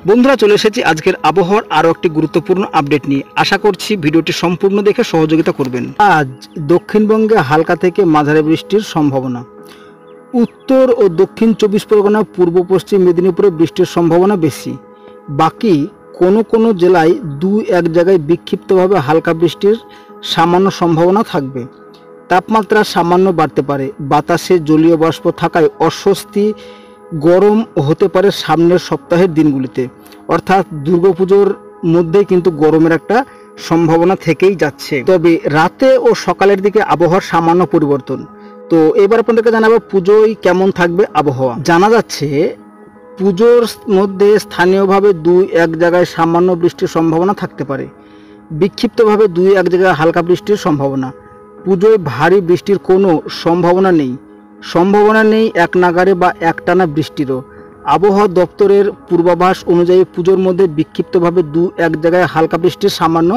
বন্ধুরা, চলে এসেছি আজকের আবহাওয়ার আরও একটি গুরুত্বপূর্ণ আপডেট নিয়ে। আশা করছি ভিডিওটি সম্পূর্ণ দেখে সহযোগিতা করবেন। আজ দক্ষিণবঙ্গে হালকা থেকে মাঝারি বৃষ্টির সম্ভাবনা। উত্তর ও দক্ষিণ 24 পরগনা, পূর্ব পশ্চিম মেদিনীপুরে বৃষ্টির সম্ভাবনা বেশি। বাকি কোনো জেলায় 2-1 জায়গায় বিক্ষিপ্তভাবে হালকা বৃষ্টির সামান্য সম্ভাবনা থাকবে। তাপমাত্রা সামান্য বাড়তে পারে। বাতাসে জলীয় বাষ্প থাকায় অস্বস্তি গরম হতে পারে সামনের সপ্তাহের দিনগুলিতে, অর্থাৎ দুর্গাপুজোর মধ্যেই কিন্তু গরমের একটা সম্ভাবনা থেকেই যাচ্ছে। তবে রাতে ও সকালের দিকে আবহাওয়ার সামান্য পরিবর্তন। তো এবার আপনাদেরকে জানাবো পুজোয় কেমন থাকবে আবহাওয়া। জানা যাচ্ছে পুজোর মধ্যে স্থানীয়ভাবে 2-1 জায়গায় সামান্য বৃষ্টির সম্ভাবনা থাকতে পারে। বিক্ষিপ্তভাবে 2-1 জায়গায় হালকা বৃষ্টির সম্ভাবনা। পুজোয় ভারী বৃষ্টির কোনো সম্ভাবনা নেই এক নাগাড়ে বা একটানা বৃষ্টিরও। আবহাওয়া দপ্তরের পূর্বাভাস অনুযায়ী পুজোর মধ্যে বিক্ষিপ্তভাবে 2-1 জায়গায় হালকা বৃষ্টির সামান্য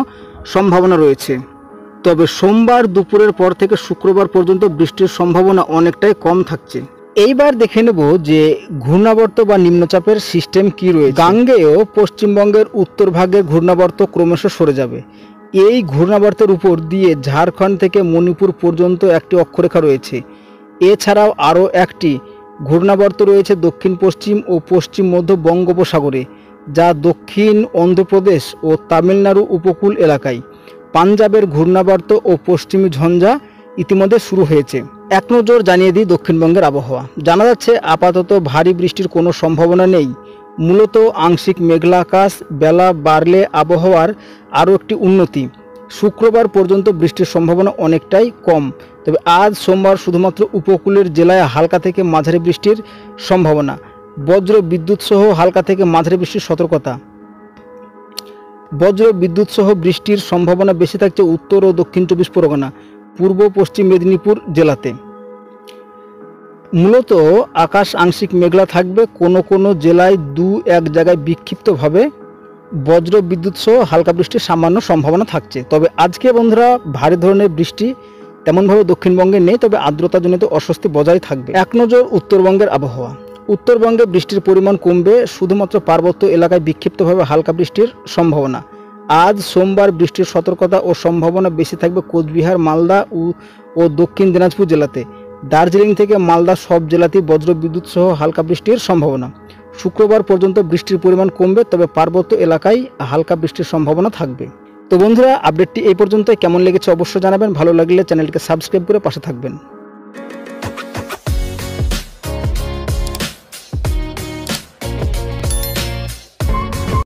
সম্ভাবনা রয়েছে। তবে সোমবার দুপুরের পর থেকে শুক্রবার পর্যন্ত বৃষ্টির সম্ভাবনা অনেকটাই কম থাকছে। এইবার দেখে নেব যে ঘূর্ণাবর্ত বা নিম্নচাপের সিস্টেম কি রয়েছে। গাঙ্গেয় পশ্চিমবঙ্গের উত্তর ভাগে ঘূর্ণাবর্ত ক্রমশ সরে যাবে। এই ঘূর্ণাবর্তের উপর দিয়ে ঝাড়খণ্ড থেকে মণিপুর পর্যন্ত একটি অক্ষরেখা রয়েছে। এছাড়াও আরও একটি ঘূর্ণাবর্ত রয়েছে দক্ষিণ পশ্চিম ও পশ্চিম মধ্য বঙ্গোপসাগরে, যা দক্ষিণ অন্ধ্রপ্রদেশ ও তামিলনাড়ু উপকূল এলাকায়। পাঞ্জাবের ঘূর্ণাবর্ত ও পশ্চিমী ঝঞ্ঝা ইতিমধ্যে শুরু হয়েছে। এক নজর জানিয়ে দিই দক্ষিণবঙ্গের আবহাওয়া। জানা যাচ্ছে আপাতত ভারী বৃষ্টির কোনো সম্ভাবনা নেই। মূলত আংশিক মেঘলা আকাশ। বেলা বাড়লে আবহাওয়ার আরও একটি উন্নতি। শুক্রবার পর্যন্ত বৃষ্টির সম্ভাবনা অনেকটাই কম। তবে আজ সোমবার শুধুমাত্র উপকূলের জেলায় হালকা থেকে মাঝারি বৃষ্টির সম্ভাবনা। বজ্র বিদ্যুৎ সহ হালকা থেকে মাঝারি বৃষ্টির সতর্কতা। বজ্র বিদ্যুৎ সহ বৃষ্টির সম্ভাবনা বেশি থাকছে উত্তর ও দক্ষিণ 24 পরগনা, পূর্ব পশ্চিম মেদিনীপুর জেলাতে। মূলত আকাশ আংশিক মেঘলা থাকবে। কোনো জেলায় 2-1 জায়গায় বিক্ষিপ্তভাবে বজ্র বিদ্যুৎ সহ হালকা বৃষ্টির সামান্য সম্ভাবনা থাকছে। তবে আজকে বন্ধুরা ভারী ধরনের বৃষ্টি তেমনভাবে দক্ষিণবঙ্গে নেই, তবে আর্দ্রতাজনিত অস্বস্তি বজায় থাকবে। এক নজর উত্তরবঙ্গের আবহাওয়া। উত্তরবঙ্গে বৃষ্টির পরিমাণ কমবে। শুধুমাত্র পার্বত্য এলাকায় বিক্ষিপ্তভাবে হালকা বৃষ্টির সম্ভাবনা। আজ সোমবার বৃষ্টির সতর্কতা ও সম্ভাবনা বেশি থাকবে কোচবিহার, মালদা ও দক্ষিণ দিনাজপুর জেলাতে। দার্জিলিং থেকে মালদা সব জেলাতেই বজ্র বিদ্যুৎ সহ হালকা বৃষ্টির সম্ভাবনা। শুক্রবার পর্যন্ত বৃষ্টির পরিমাণ কমবে, তবে পার্বত্য এলাকায় হালকা বৃষ্টির সম্ভাবনা থাকবে। তো বন্ধুরা, আপডেটটি এই পর্যন্ত কেমন লেগেছে অবশ্যই জানাবেন। ভালো লাগলে চ্যানেলটিকে সাবস্ক্রাইব করে পাশে থাকবেন।